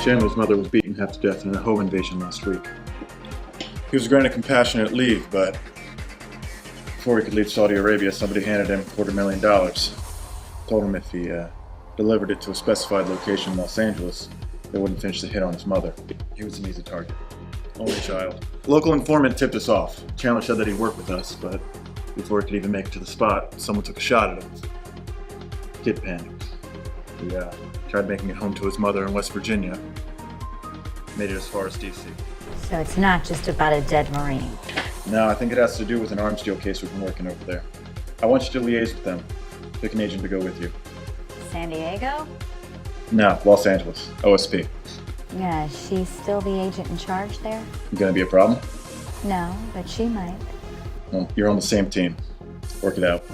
Chandler's mother was beaten half to death in a home invasion last week. He was granted compassionate leave, but before he could leave Saudi Arabia, somebody handed him $250,000. Told him if he delivered it to a specified location in Los Angeles, they wouldn't finish the hit on his mother. He was an easy target. Only child. A local informant tipped us off. Chandler said that he'd work with us, but before he could even make it to the spot, someone took a shot at him. Kid panicked. He tried making it home to his mother in West Virginia. Made it as far as DC. So it's not just about a dead Marine. No, I think it has to do with an arms deal case we've been working over there. I want you to liaise with them. Pick an agent to go with you. San Diego? No, Los Angeles. OSP. Yeah, is she still the agent in charge there? Gonna be a problem? No, but she might. Well, you're on the same team. Work it out.